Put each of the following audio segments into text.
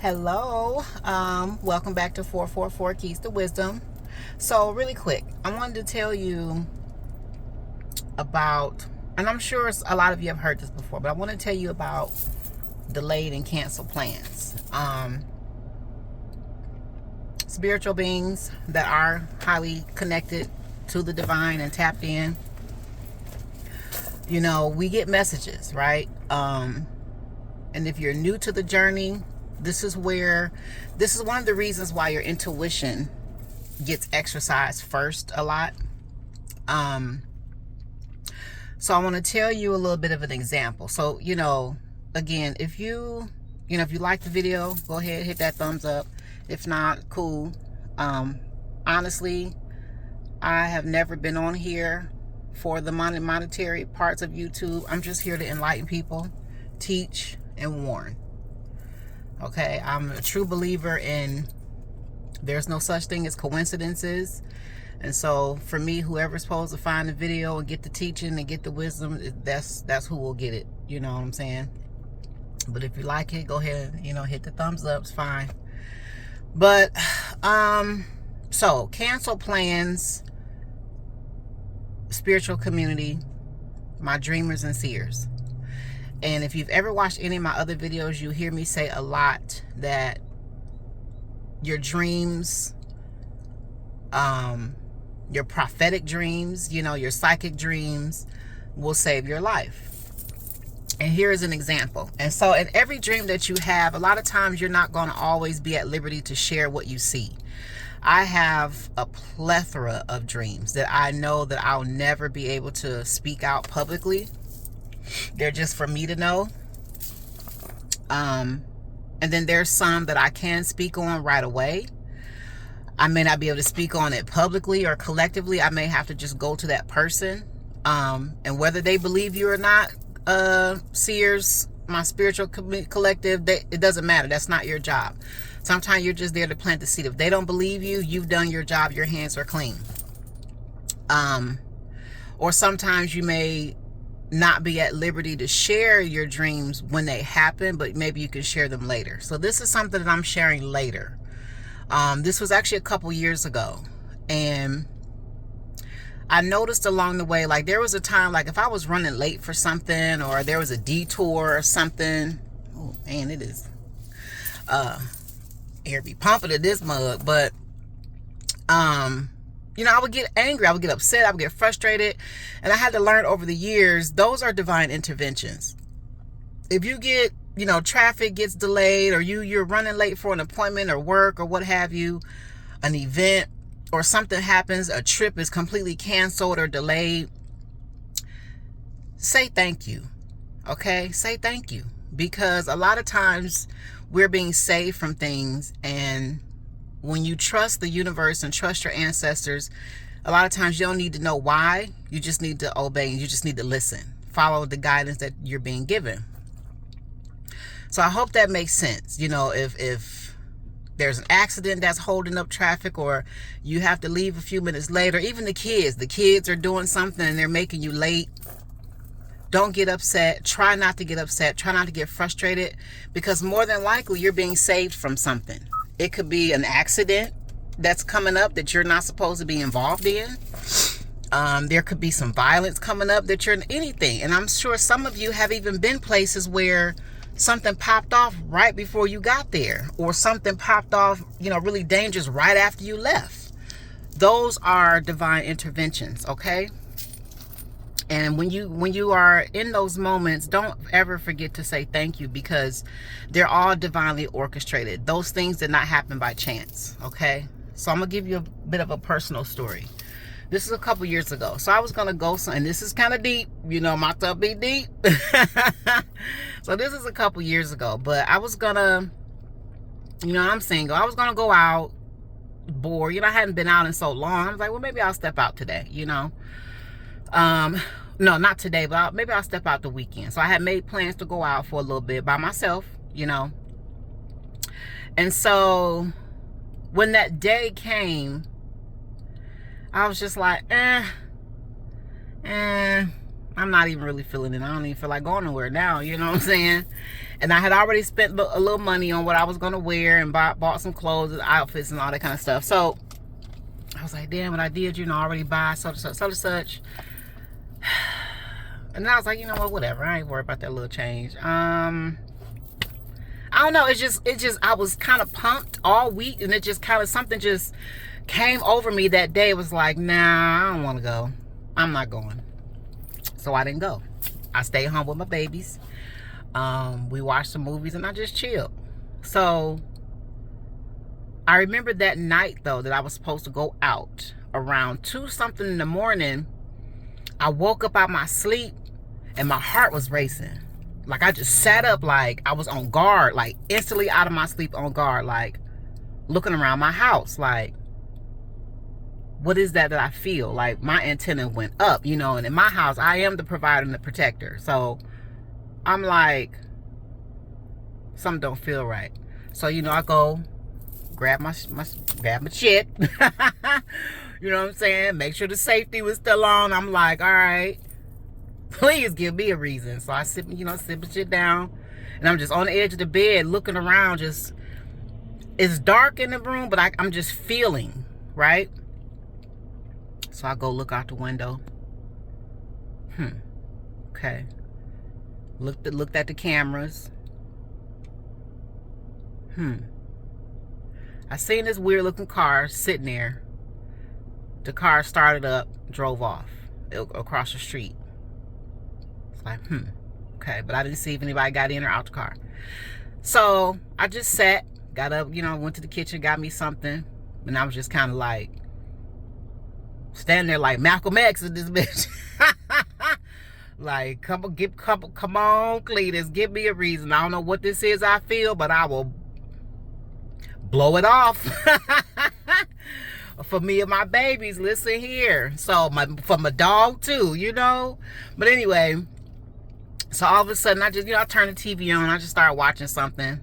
Hello, welcome back to 444 Keys to Wisdom. So really quick, I wanted to tell you about, and I'm sure a lot of you have heard this before, but I want to tell you about delayed and canceled plans. Spiritual beings that are highly connected to the divine and tapped in, we get messages, right? And if you're new to the journey, this is one of the reasons why your intuition gets exercised first a lot. So I want to tell you a little bit of an example. So, again, if you like the video, go ahead, hit that thumbs up. If not, cool. Honestly, I have never been on here for the monetary parts of YouTube. I'm just here to enlighten people, teach, and warn. Okay, I'm a true believer in there's no such thing as coincidences. And so for me, whoever's supposed to find the video and get the teaching and get the wisdom, that's who will get it. You know what I'm saying? But if you like it, go ahead, hit the thumbs up, it's fine. But so cancel plans, spiritual community, my dreamers and seers. And if you've ever watched any of my other videos, you hear me say a lot that your dreams, your prophetic dreams, your psychic dreams will save your life. And here is an example. And so in every dream that you have, a lot of times you're not going to always be at liberty to share what you see. I have a plethora of dreams that I know that I'll never be able to speak out publicly. They're just for me to know. And then there's some that I can speak on right away. I may not be able to speak on it publicly or collectively. I may have to just go to that person. And whether they believe you or not, seers, my spiritual collective, it doesn't matter. That's not your job. Sometimes you're just there to plant the seed. If they don't believe you, you've done your job. Your hands are clean. Or sometimes you may not be at liberty to share your dreams when they happen, but maybe you can share them later. So this is something that I'm sharing later. This was actually a couple years ago, and I noticed along the way, like there was a time, like if I was running late for something or there was a detour or something. Oh man, it is air be pumping in this mug. But I would get angry, I would get upset, I would get frustrated. And I had to learn over the years, those are divine interventions. If you get, traffic gets delayed, or you're running late for an appointment or work or what have you, an event, or something happens, a trip is completely canceled or delayed, say thank you. Okay? Say thank you. Because a lot of times we're being saved from things, and when you trust the universe and trust your ancestors, a lot of times you don't need to know why. You just need to obey, and you just need to listen. Follow the guidance that you're being given. So I hope that makes sense. If there's an accident that's holding up traffic, or you have to leave a few minutes later, even the kids are doing something and they're making you late, don't get upset. Try not to get upset. Try not to get frustrated, because more than likely you're being saved from something. It could be an accident that's coming up that you're not supposed to be involved in. There could be some violence coming up that you're in, anything. And I'm sure some of you have even been places where something popped off right before you got there, or something popped off, really dangerous right after you left. Those are divine interventions, okay? And when you are in those moments, don't ever forget to say thank you, because they're all divinely orchestrated. Those things did not happen by chance, okay? So I'm going to give you a bit of a personal story. This is a couple years ago. So I was going to go, and this is kind of deep. My stuff be deep. So this is a couple years ago. But I was going to, I'm single. I was going to go out, bored. I hadn't been out in so long. I was like, well, maybe I'll step out today, No, not today, but maybe I'll step out the weekend. So I had made plans to go out for a little bit by myself, And so when that day came, I was just like, I'm not even really feeling it. I don't even feel like going nowhere now, you know what I'm saying? And I had already spent a little money on what I was going to wear and bought some clothes and outfits and all that kind of stuff. So I was like, damn, what I did, already buy such and such. And I was like, you know what, whatever. I ain't worried about that little change. I don't know. It just, I was kind of pumped all week, and it just kind of, something just came over me that day. It was like, nah, I don't want to go. I'm not going. So I didn't go. I stayed home with my babies. We watched some movies and I just chilled. So I remember that night though, that I was supposed to go out around 2 something in the morning. I woke up out my sleep and my heart was racing. Like I just sat up, like I was on guard, like instantly out of my sleep on guard, like looking around my house, like, what is that I feel? Like my antenna went up, and in my house, I am the provider and the protector. So I'm like, something don't feel right. So, I go grab my shit. You know what I'm saying? Make sure the safety was still on. I'm like, all right, please give me a reason. So I sit my shit down, and I'm just on the edge of the bed looking around. Just, it's dark in the room, but I'm just feeling, right? So I go look out the window. Okay. Looked at the cameras. I seen this weird looking car sitting there. The car started up, drove off across the street. It's like, okay, but I didn't see if anybody got in or out the car. So I just sat, got up, went to the kitchen, got me something, and I was just kind of like standing there like Malcolm X in this bitch. Like, come on, Cletus, give me a reason. I don't know what this is I feel, but I will blow it off. For me and my babies, listen here. So for my dog too, But anyway, so all of a sudden I just, I turned the TV on. I just started watching something.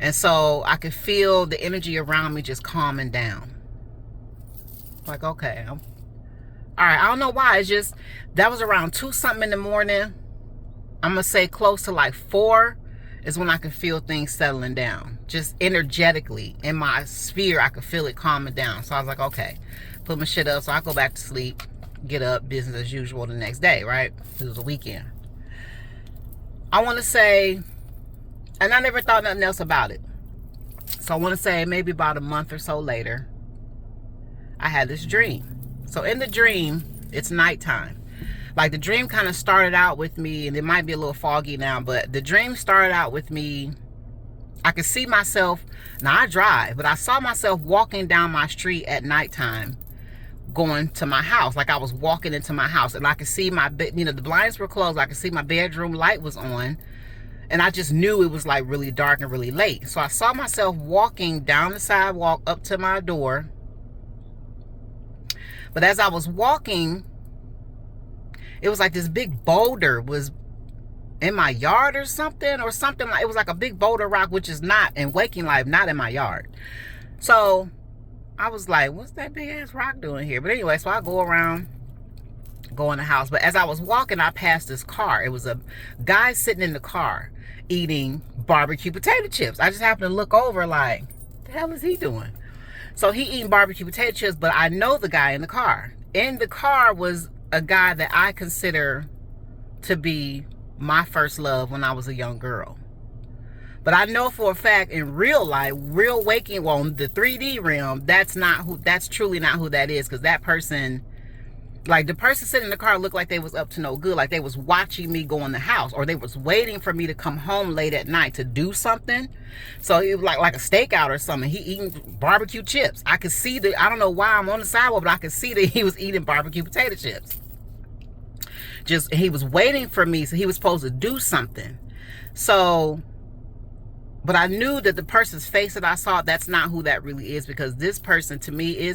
And so I could feel the energy around me just calming down. Like, okay, all right, I don't know why. It's just, that was around 2 something in the morning. I'm going to say close to like 4 is when I could feel things settling down. Just energetically in my sphere, I could feel it calming down. So I was like, okay, put my shit up. So I go back to sleep, get up, business as usual the next day, right? It was a weekend. I want to say, and I never thought nothing else about it. So I want to say maybe about a month or so later, I had this dream. So in the dream, it's nighttime. Like the dream kind of started out with me, and it might be a little foggy now, but the dream started out with me. I could see myself, now I drive, but I saw myself walking down my street at nighttime, going to my house. Like I was walking into my house, and I could see my bed, the blinds were closed. I could see my bedroom light was on, and I just knew it was like really dark and really late. So I saw myself walking down the sidewalk up to my door. But as I was walking, it was like this big boulder was in my yard or something. Like, it was like a big boulder rock, which is not, in waking life, not in my yard. So I was like, what's that big ass rock doing here? But anyway, so I go around, go in the house. But as I was walking, I passed this car. It was a guy sitting in the car eating barbecue potato chips. I just happened to look over like, the hell is he doing? So he eating barbecue potato chips, but I know the guy in the car. In the car was a guy that I consider to be my first love when I was a young girl. But I know for a fact in real life, real waking, well, in the 3D realm, that's truly not who that is. Because that person, like the person sitting in the car looked like they was up to no good. Like they was watching me go in the house, or they was waiting for me to come home late at night to do something. So it was like a stakeout or something. He eating barbecue chips. I could see that, I don't know why I'm on the sidewalk, but I could see that he was eating barbecue potato chips. Just, he was waiting for me, so he was supposed to do something. So, but I knew that the person's face that I saw, that's not who that really is, because this person to me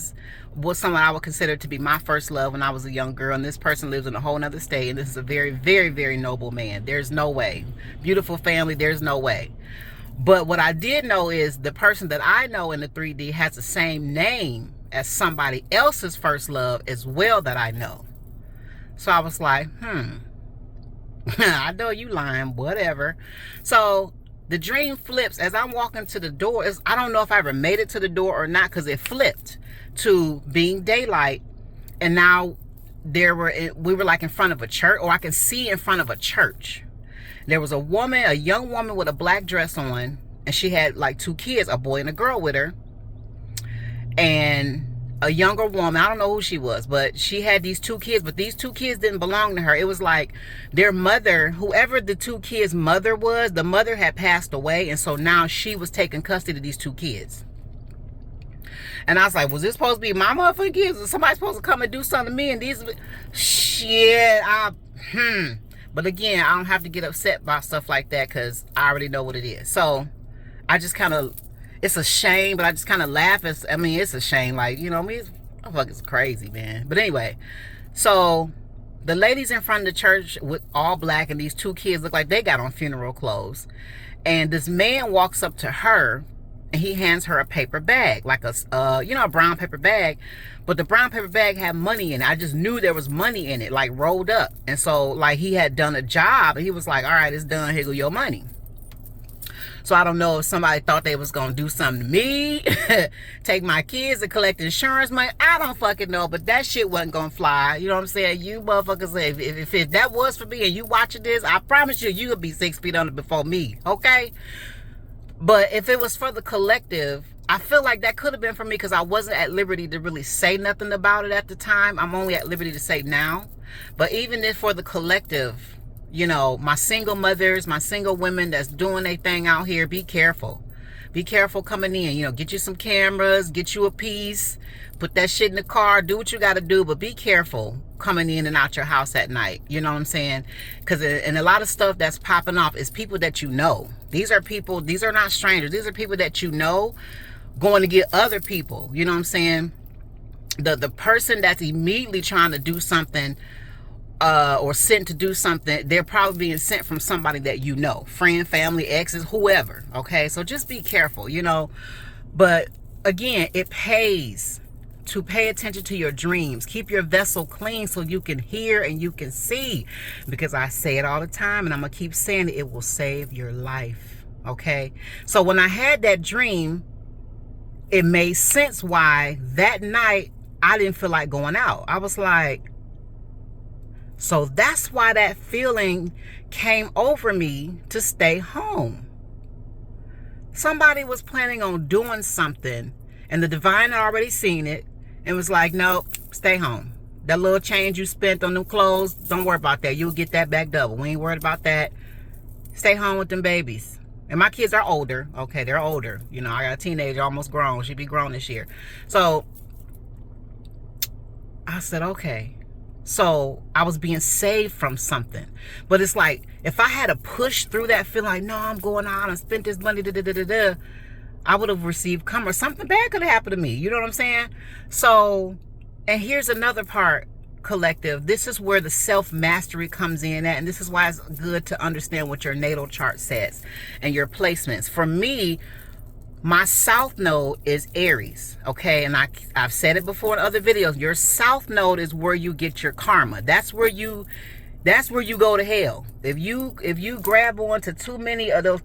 was someone I would consider to be my first love when I was a young girl. And this person lives in a whole nother state, and this is a very, very, very noble man. There's no way. Beautiful family, there's no way. But what I did know is the person that I know in the 3D has the same name as somebody else's first love as well that I know. So I was like, I know you lying, whatever. So the dream flips as I'm walking to the door. I don't know if I ever made it to the door or not, because it flipped to being daylight. And now we were like in front of a church, or I can see in front of a church. There was a young woman with a black dress on, and she had like 2 kids, a boy and a girl with her. And a younger woman, I don't know who she was, but she had these 2 kids, but these 2 kids didn't belong to her. It was like their mother, whoever the 2 kids' mother was, the mother had passed away, and so now she was taking custody of these 2 kids. And I was like, was this supposed to be my motherfucking kids? Was somebody supposed to come and do something to me? And these shit, But again, I don't have to get upset by stuff like that, because I already know what it is. So I just kind of, it's a shame, but I just kind of laugh. It's a shame. Like, you know, it's crazy, man. But anyway, so the ladies in front of the church with all black, and these 2 kids look like they got on funeral clothes. And this man walks up to her, and he hands her a paper bag, like a brown paper bag. But the brown paper bag had money in it. I just knew there was money in it, like rolled up. And so like he had done a job, and he was like, all right, it's done, here go your money. So I don't know if somebody thought they was going to do something to me, take my kids and collect insurance money. I don't fucking know, but that shit wasn't going to fly. You know what I'm saying? You motherfuckers, if that was for me and you watching this, I promise you would be 6 feet under before me, okay? But if it was for the collective, I feel like that could have been for me, because I wasn't at liberty to really say nothing about it at the time. I'm only at liberty to say now. But even if for the collective, you know, my single mothers, my single women that's doing their thing out here, be careful. Be careful coming in. You know, get you some cameras, get you a piece, put that shit in the car, do what you got to do, but be careful coming in and out your house at night. You know what I'm saying? Because and a lot of stuff that's popping off is people that you know. These are people, these are not strangers. These are people that you know going to get other people. You know what I'm saying? The person that's immediately trying to do something, or sent to do something, they're probably being sent from somebody that you know, friend, family, exes, whoever. Okay, so just be careful, you know. But again, it pays to pay attention to your dreams. Keep your vessel clean so you can hear and you can see, because I say it all the time, and I'm gonna keep saying it, it will save your life. Okay, so when I had that dream, it made sense why that night I didn't feel like going out. I was like, so that's why that feeling came over me to stay home. Somebody was planning on doing something, and the divine had already seen it and was like, nope, stay home. That little change you spent on them clothes, don't worry about that. You'll get that back double. We ain't worried about that. Stay home with them babies. And my kids are older. Okay, they're older. You know, I got a teenager, almost grown. She'll be grown this year. So I said, okay. So I was being saved from something. But it's like, if I had to push through that feeling like, no, I'm going out and spent this money, I would have received karma. Something bad could have happened to me. You know what I'm saying? So, and here's another part, collective. This is where the self-mastery comes in at. And this is why it's good to understand what your natal chart says and your placements. For me, my south node is Aries, okay? And I've said it before in other videos. Your south node is where you get your karma. That's where you go to hell. If you grab onto too many of those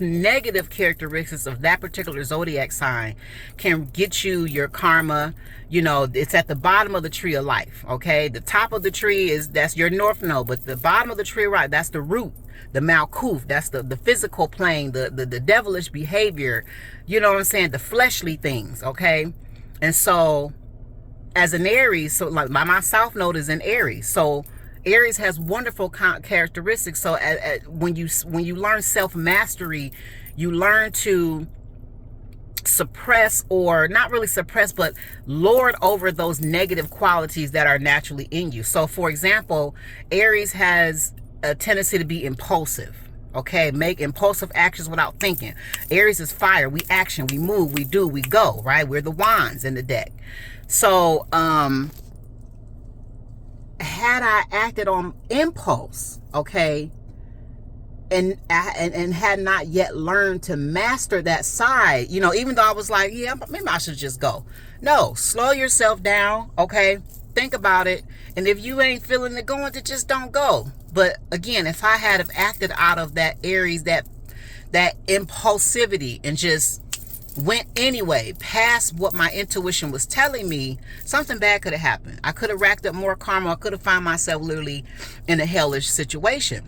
negative characteristics of that particular zodiac sign, can get you your karma. You know, it's at the bottom of the tree of life, okay? The top of the tree that's your north node, but the bottom of the tree, right, that's the root. The Malkuth, that's the physical plane, the devilish behavior, you know what I'm saying, the fleshly things, okay? And so, as an Aries, so like my south node is in Aries, so Aries has wonderful characteristics. So when you learn self-mastery, you learn to suppress, or not really suppress, but lord over those negative qualities that are naturally in you. So for example, Aries has a tendency to be impulsive, okay? Make impulsive actions without thinking. Aries is fire. We action, we move, we do, we go, right? We're the wands in the deck. So had I acted on impulse, okay, and had not yet learned to master that side, you know, even though I was like, yeah, maybe I should just go. No, slow yourself down, okay? Think about it. And if you ain't feeling it going, then just don't go. But again, if I had have acted out of that Aries, that impulsivity, and just went anyway past what my intuition was telling me, something bad could have happened. I could have racked up more karma. I could have found myself literally in a hellish situation.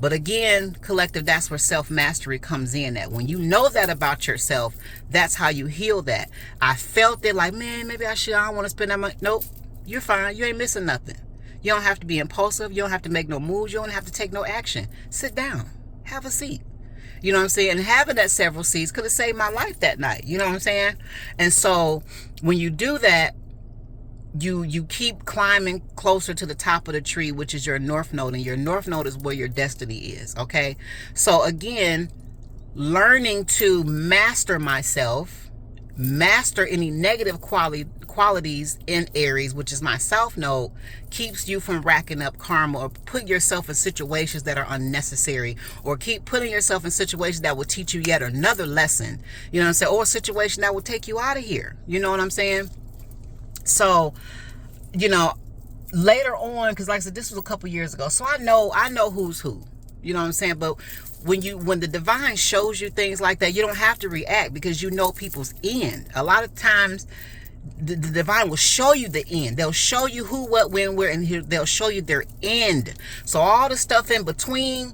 But again, collective, that's where self-mastery comes in. That when you know that about yourself, that's how you heal that. I felt it like, man, maybe I don't want to spend that money. Nope, you're fine. You ain't missing nothing. You don't have to be impulsive. You don't have to make no moves. You don't have to take no action. Sit down. Have a seat. You know what I'm saying? And having that several seats could have saved my life that night. You know what I'm saying? And so when you do that, you keep climbing closer to the top of the tree, which is your north node. And your north node is where your destiny is. Okay? So again, learning to master myself, master any negative qualities in Aries, which is my south node, keeps you from racking up karma or put yourself in situations that are unnecessary, or keep putting yourself in situations that will teach you yet another lesson, you know what I'm saying, or a situation that will take you out of here, you know what I'm saying? So, you know, later on, because like I said, this was a couple years ago, so I know who's who, you know what I'm saying? But when the divine shows you things like that, you don't have to react, because you know people's end. A lot of times the divine will show you the end. They'll show you who, what, when, where, and here they'll show you their end. So all the stuff in between,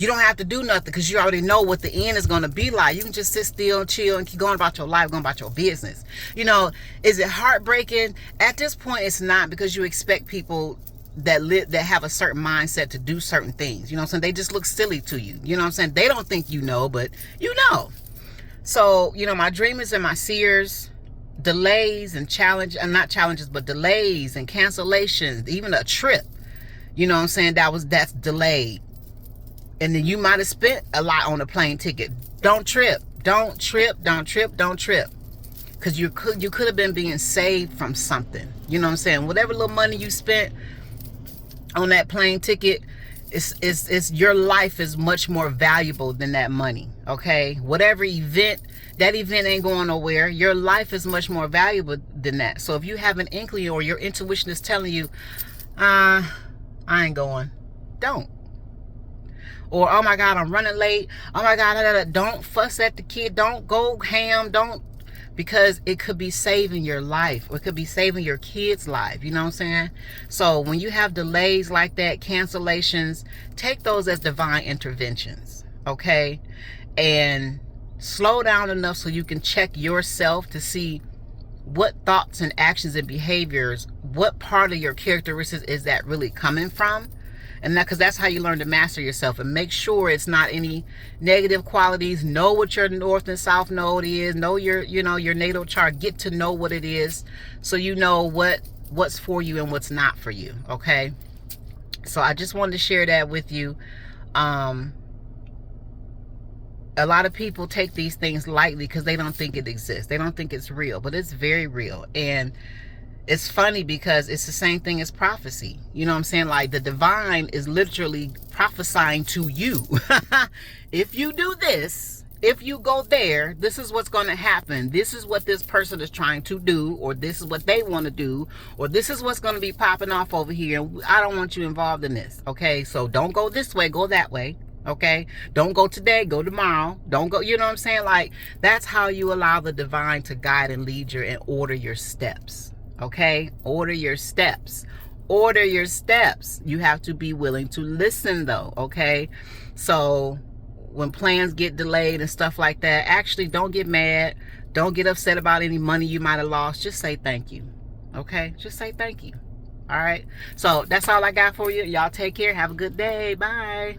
you don't have to do nothing, because you already know what the end is going to be like. You can just sit still, chill, and keep going about your life, going about your business. You know, is it heartbreaking? At this point, it's not, because you expect people that have a certain mindset to do certain things. You know what I'm saying? They just look silly to you. You know what I'm saying? They don't think you know, but you know. So, you know, my dreamers and my seers, delays and not challenges, but delays and cancellations, even a trip, you know what I'm saying, that's delayed. And then you might have spent a lot on a plane ticket. Don't trip. Don't trip. Don't trip. Don't trip. Because you could have been being saved from something. You know what I'm saying? Whatever little money you spent on that plane ticket, it's your life is much more valuable than that money. Okay? Whatever event, that event ain't going nowhere. Your life is much more valuable than that. So if you have an inkling, or your intuition is telling you, I ain't going, don't. Or, oh my God, I'm running late. Oh my God, don't fuss at the kid. Don't go ham. Don't, because it could be saving your life, or it could be saving your kid's life. You know what I'm saying? So when you have delays like that, cancellations, take those as divine interventions. Okay? And slow down enough so you can check yourself to see what thoughts and actions and behaviors, what part of your characteristics is that really coming from. And because that's how you learn to master yourself, and make sure it's not any negative qualities. Know what your north and south node is. Know your natal chart. Get to know what it is, so you know what's for you and what's not for you. Okay. So I just wanted to share that with you. A lot of people take these things lightly because they don't think it exists. They don't think it's real, but it's very real. And it's funny because it's the same thing as prophecy. You know what I'm saying? Like, the divine is literally prophesying to you. If you do this, if you go there, this is what's going to happen. This is what this person is trying to do, or this is what they want to do, or this is what's going to be popping off over here. And I don't want you involved in this. Okay? So don't go this way, go that way. Okay? Don't go today, go tomorrow. Don't go, you know what I'm saying? Like, that's how you allow the divine to guide and lead you and order your steps. Okay? Order your steps. Order your steps. You have to be willing to listen, though. Okay? So when plans get delayed and stuff like that, actually don't get mad. Don't get upset about any money you might have lost. Just say thank you. Okay? Just say thank you. All right? So that's all I got for you. Y'all take care. Have a good day. Bye.